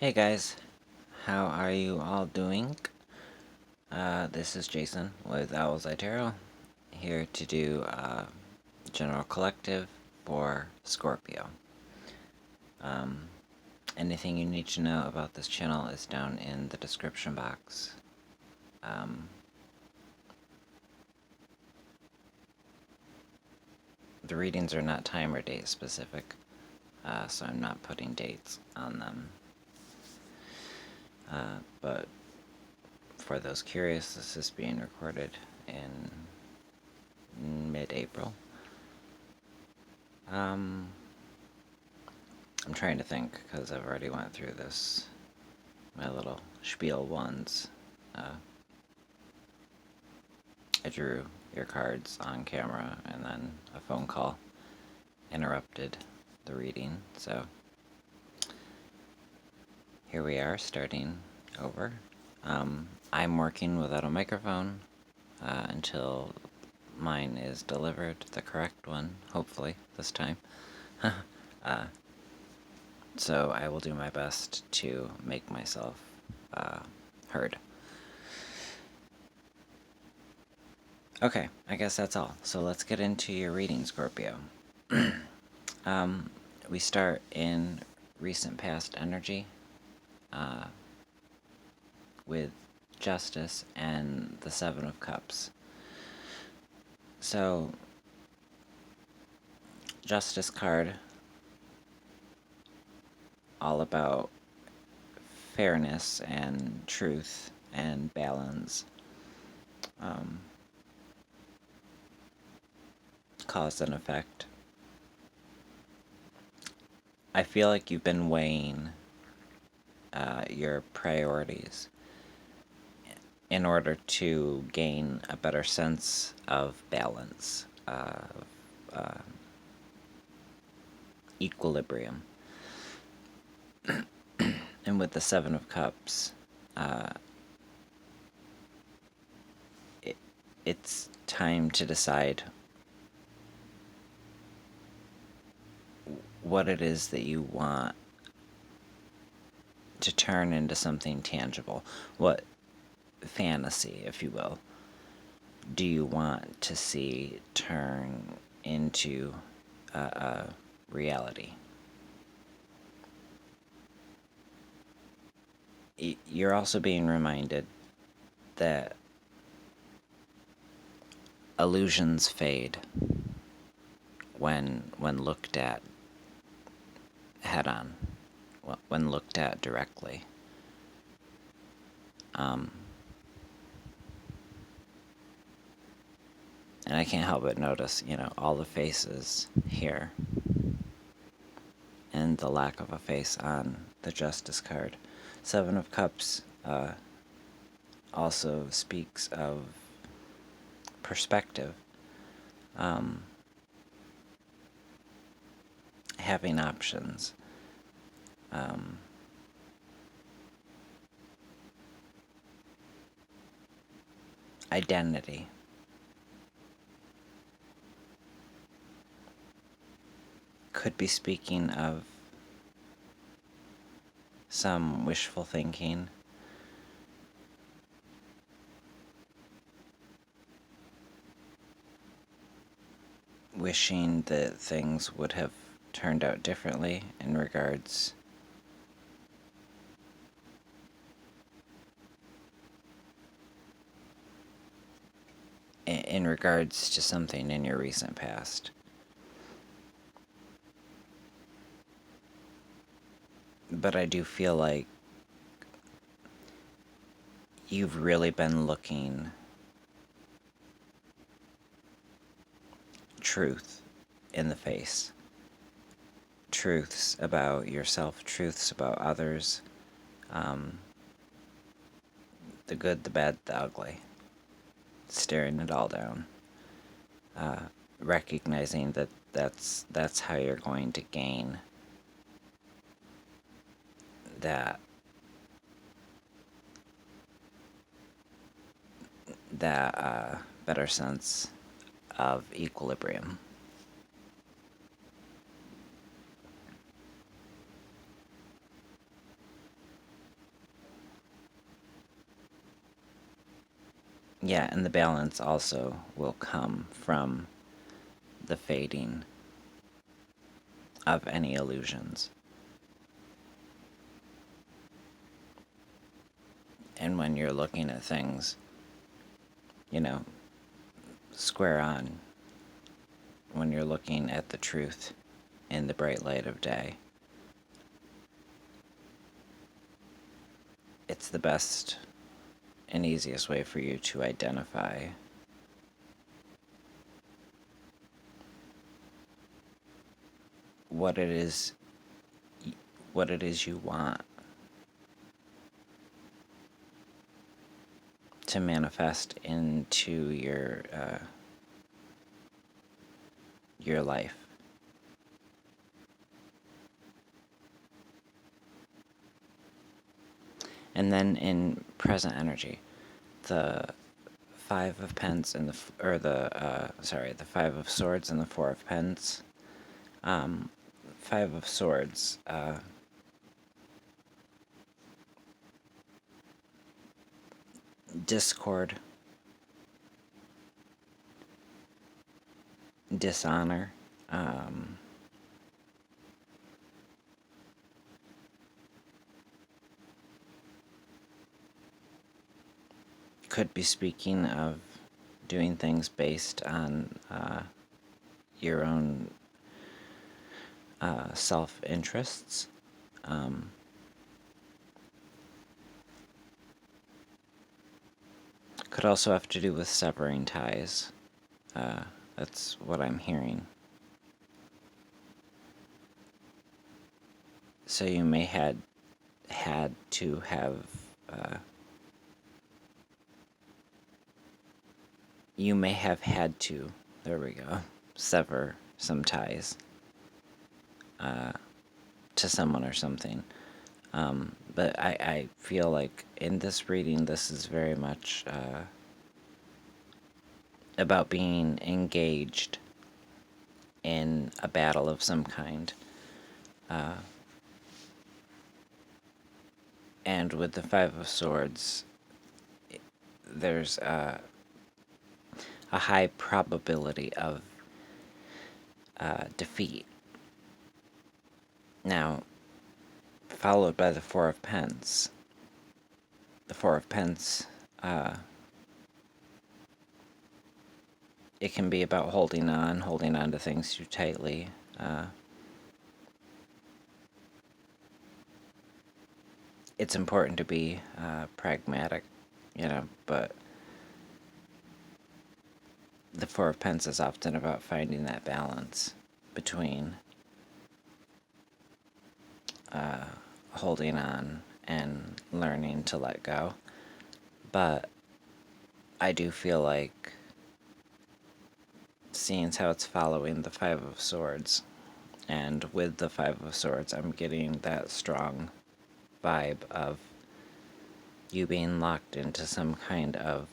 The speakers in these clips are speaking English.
Hey guys, how are you all doing? This is Jason with Owlets here to do general collective for Scorpio. Anything you need to know about this channel is down in the description box. The readings are not time or date specific, so I'm not putting dates on them. But for those curious, this is being recorded in mid-April. I'm trying to think, because I've already went through this, my little spiel once. I drew your cards on camera, and then a phone call interrupted the reading, so here we are, starting over. I'm working without a microphone until mine is delivered, the correct one, hopefully, this time. So I will do my best to make myself heard. Okay, I guess that's all. So let's get into your reading, Scorpio. We start in recent past energy with Justice and the Seven of Cups. So, Justice card, all about fairness and truth and balance. Cause and effect. I feel like you've been weighing your priorities in order to gain a better sense of balance, equilibrium. And with the Seven of Cups, it's time to decide what it is that you want to turn into something tangible. What fantasy, if you will, do you want to see turn into reality? You're also being reminded that illusions fade when looked at head on, when looked at directly. And I can't help but notice, all the faces here and the lack of a face on the Justice card. Seven of Cups also speaks of perspective, having options, identity. Could be speaking of some wishful thinking, wishing that things would have turned out differently in regards to something in your recent past. But I do feel like you've really been looking truth in the face. Truths about yourself, truths about others, the good, the bad, the ugly. Staring it all down. Recognizing that that's how you're going to gain that better sense of equilibrium. Yeah, and the balance also will come from the fading of any illusions. And when you're looking at things, you know, square on, when you're looking at the truth in the bright light of day, it's the best and easiest way for you to identify what it is you want to manifest into your life. And then in present energy, the Five of Pence and the Five of Swords and the Four of Pence. Five of Swords. Discord, dishonor, could be speaking of doing things based on your own self-interests. Could also have to do with severing ties. That's what I'm hearing. So you may had to have you may have had to, there we go, sever some ties to someone or something. But I feel like in this reading, this is very much about being engaged in a battle of some kind. And with the Five of Swords, there's a high probability of defeat. Now, followed by the Four of Pence. The Four of Pence, it can be about holding on to things too tightly. It's important to be pragmatic, but the Four of Pence is often about finding that balance between holding on and learning to let go. But I do feel like, seeing as how it's following the Five of Swords, and with the Five of Swords, I'm getting that strong vibe of you being locked into some kind of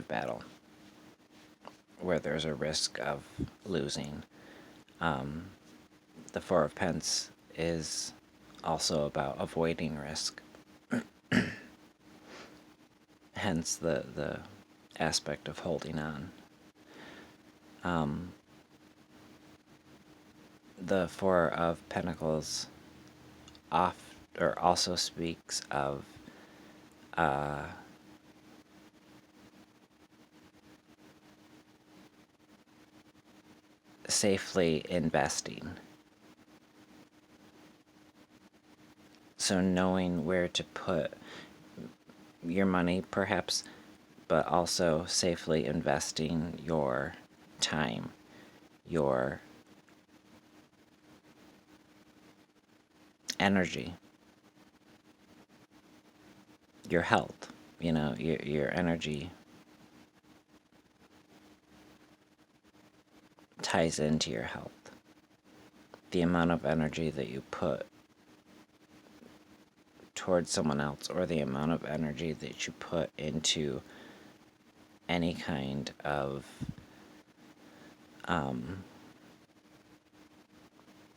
battle where there's a risk of losing. The Four of Pence is also about avoiding risk. Hence the aspect of holding on. The Four of Pentacles also speaks of safely investing. So knowing where to put your money, perhaps, but also safely investing your time, your energy, your health, your energy ties into your health. The amount of energy that you put towards someone else, or the amount of energy that you put into any kind of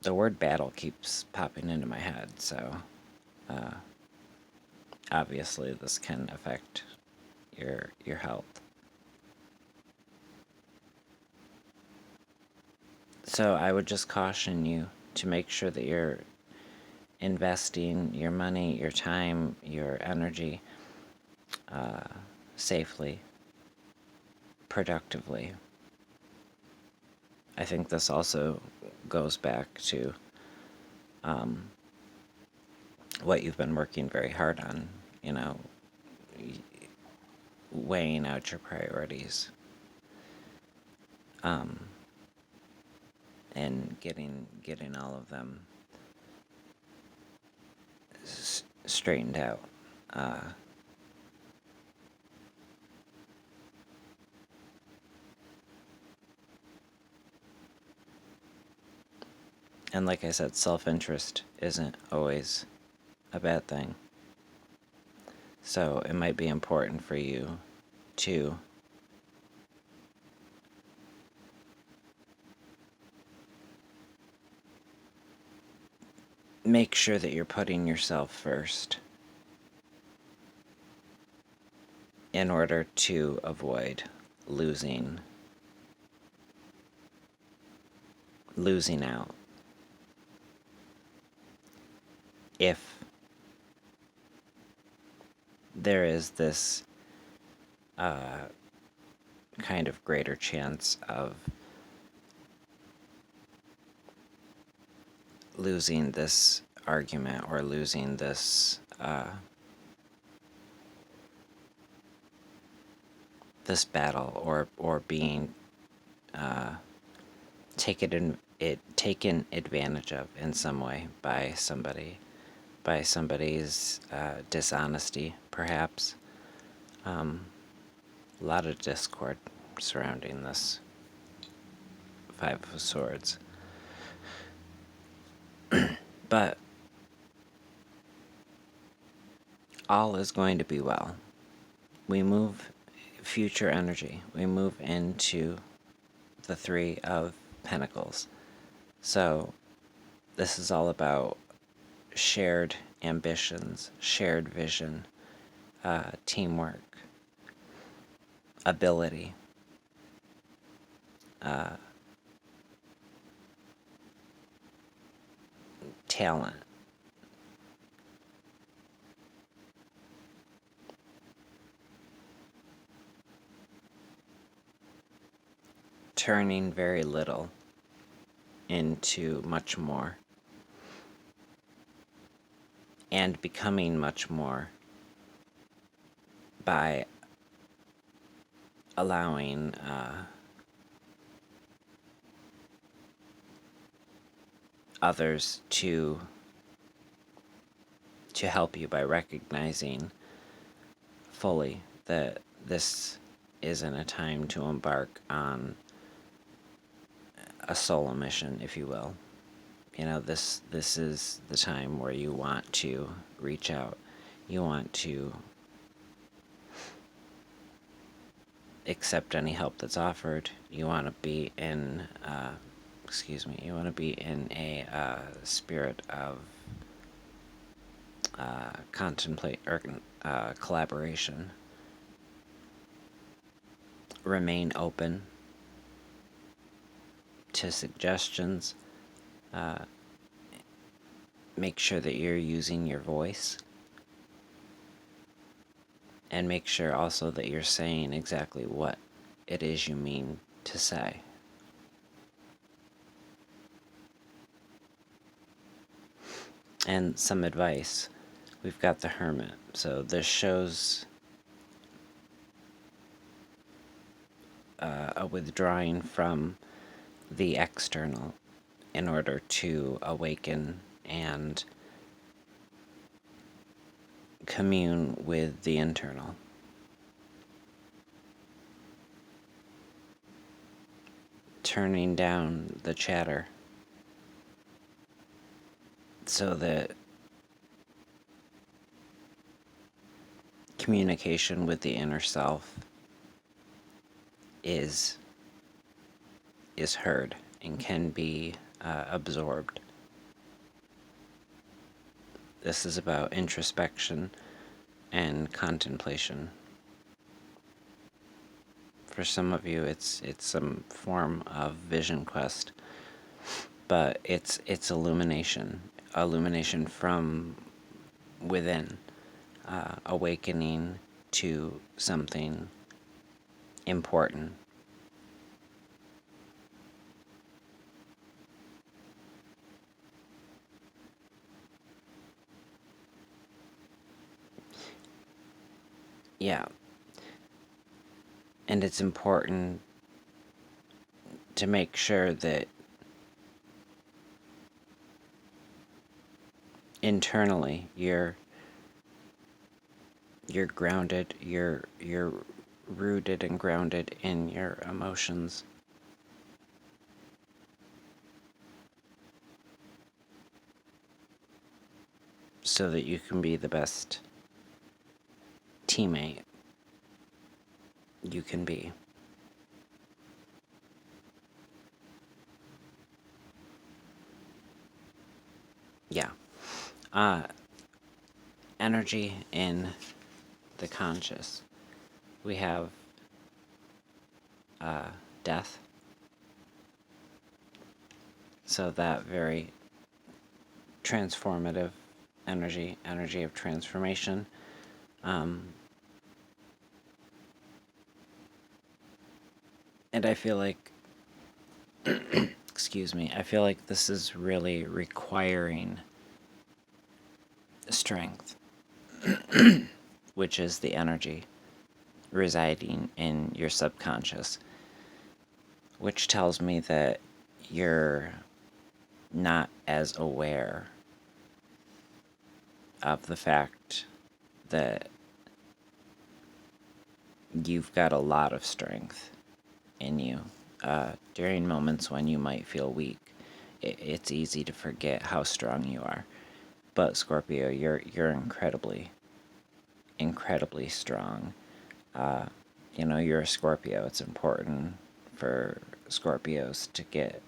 the word battle keeps popping into my head, so obviously this can affect your health. So I would just caution you to make sure that you're investing your money, your time, your energy safely, productively. I think this also goes back to what you've been working very hard on, weighing out your priorities, and getting all of them straightened out. And like I said, self-interest isn't always a bad thing. So it might be important for you to make sure that you're putting yourself first in order to avoid losing out. If there is this kind of greater chance of losing this argument or losing this this battle, or being taken advantage of in some way by somebody's dishonesty, perhaps. A lot of discord surrounding this Five of Swords. But all is going to be well. We move future energy. We move into the Three of Pentacles. So this is all about shared ambitions, shared vision, teamwork, ability, talent. Turning very little into much more, and becoming much more by allowing others to help you, by recognizing fully that this isn't a time to embark on a solo mission, if you will. This is the time where you want to reach out. You want to accept any help that's offered. You want to be in a spirit of contemplate or collaboration. Remain open to suggestions. Make sure that you're using your voice, and make sure also that you're saying exactly what it is you mean to say. And some advice. We've got the Hermit. So this shows a withdrawing from the external in order to awaken and commune with the internal. Turning down the chatter so that communication with the inner self is heard and can be absorbed. This is about introspection and contemplation. For some of you, it's some form of vision quest, but it's illumination from within, awakening to something important. Yeah. And it's important to make sure that internally you're grounded, you're rooted and grounded in your emotions. So that you can be the best teammate you can be. Yeah. Energy in the conscious. We have death. So that very transformative energy of transformation. And I feel like, excuse me, I feel like this is really requiring strength, which is the energy residing in your subconscious, which tells me that you're not as aware of the fact that you've got a lot of strength in you. During moments when you might feel weak, it's easy to forget how strong you are. But Scorpio, you're incredibly strong. You're a Scorpio. It's important for Scorpios to get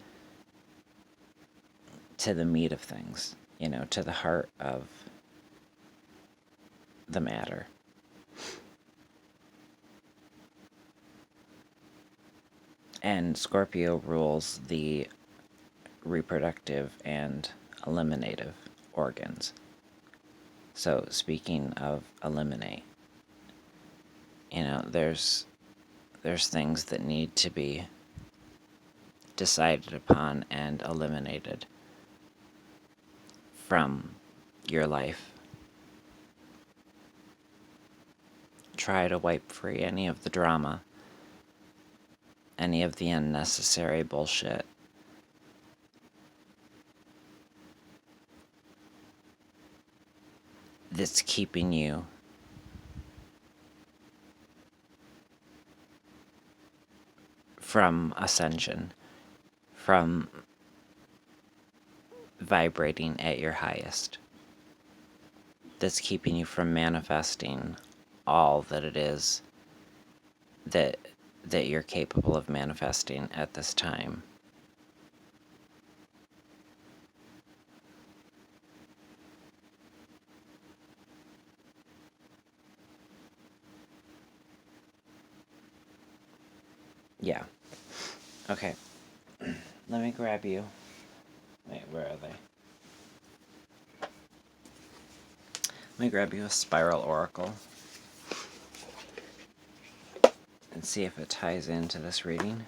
to the meat of things, to the heart of the matter. And Scorpio rules the reproductive and eliminative organs. So speaking of eliminate, there's things that need to be decided upon and eliminated from your life. Try to wipe free any of the drama, any of the unnecessary bullshit. That's keeping you from ascension, from vibrating at your highest. That's keeping you from manifesting all that it is that you're capable of manifesting at this time. Yeah. Okay. Let me grab you. Wait, where are they? Let me grab you a spiral oracle and see if it ties into this reading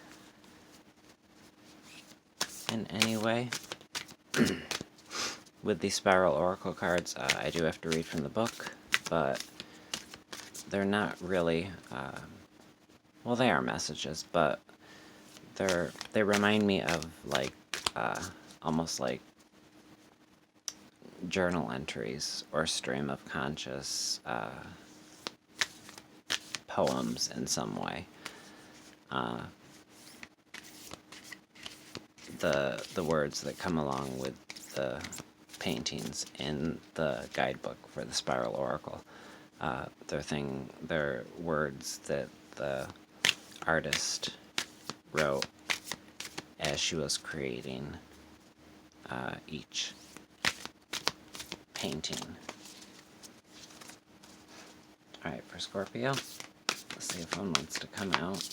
in any way. With these spiral oracle cards, I do have to read from the book, but they're not really, well, they are messages, but they remind me of almost like journal entries or stream of conscious poems in some way. The words that come along with the paintings in the guidebook for the Spiral Oracle, they're words that the artist wrote as she was creating each painting. Alright, for Scorpio, let's see if one wants to come out.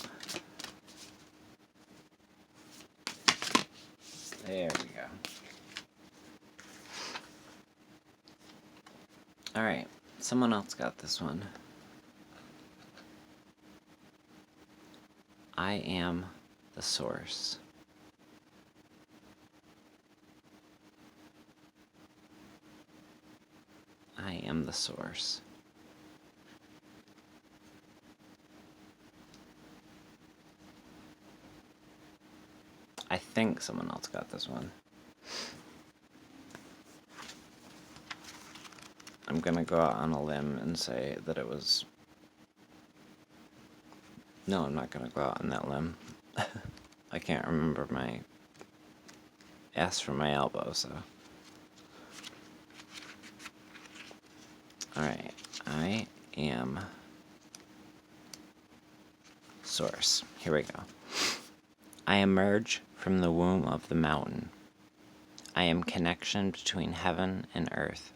There we go. Alright, someone else got this one. I am the source. I am the source. I think someone else got this one. I'm gonna go out on a limb and say that it was... No, I'm not gonna go out on that limb. I can't remember my ass from my elbow, so... Alright, I am source. Here we go. I emerge from the womb of the mountain. I am connection between heaven and earth.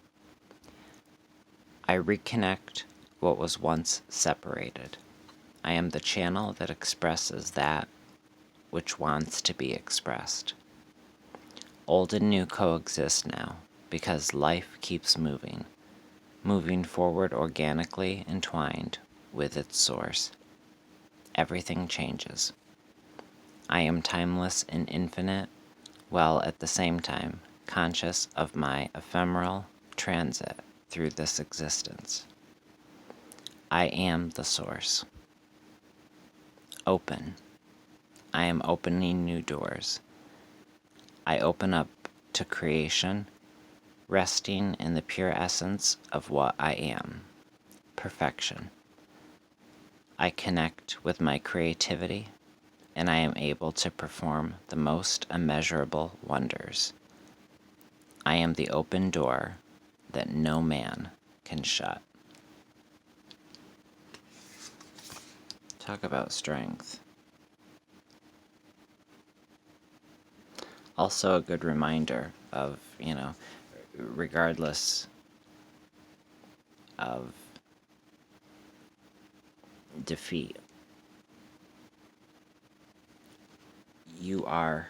I reconnect what was once separated. I am the channel that expresses that which wants to be expressed. Old and new coexist now because life keeps moving forward organically entwined with its source. Everything changes. I am timeless and infinite, while at the same time conscious of my ephemeral transit through this existence. I am the source. Open. I am opening new doors. I open up to creation, resting in the pure essence of what I am, perfection. I connect with my creativity, and I am able to perform the most immeasurable wonders. I am the open door that no man can shut. Talk about strength. Also a good reminder of, regardless of defeat, you are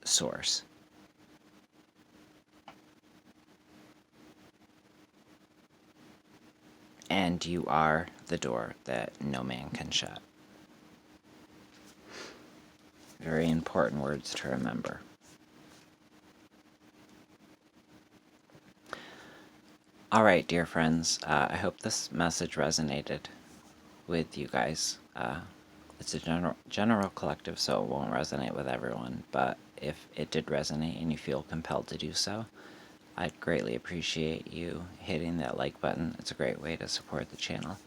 source. And you are the door that no man can shut. Very important words to remember. Alright, dear friends, I hope this message resonated with you guys. It's a general collective, so it won't resonate with everyone, but if it did resonate and you feel compelled to do so, I'd greatly appreciate you hitting that like button. It's a great way to support the channel.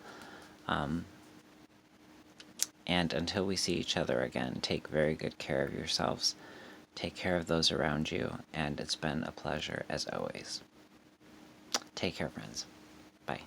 And until we see each other again, take very good care of yourselves, take care of those around you, and it's been a pleasure as always. Take care, friends. Bye.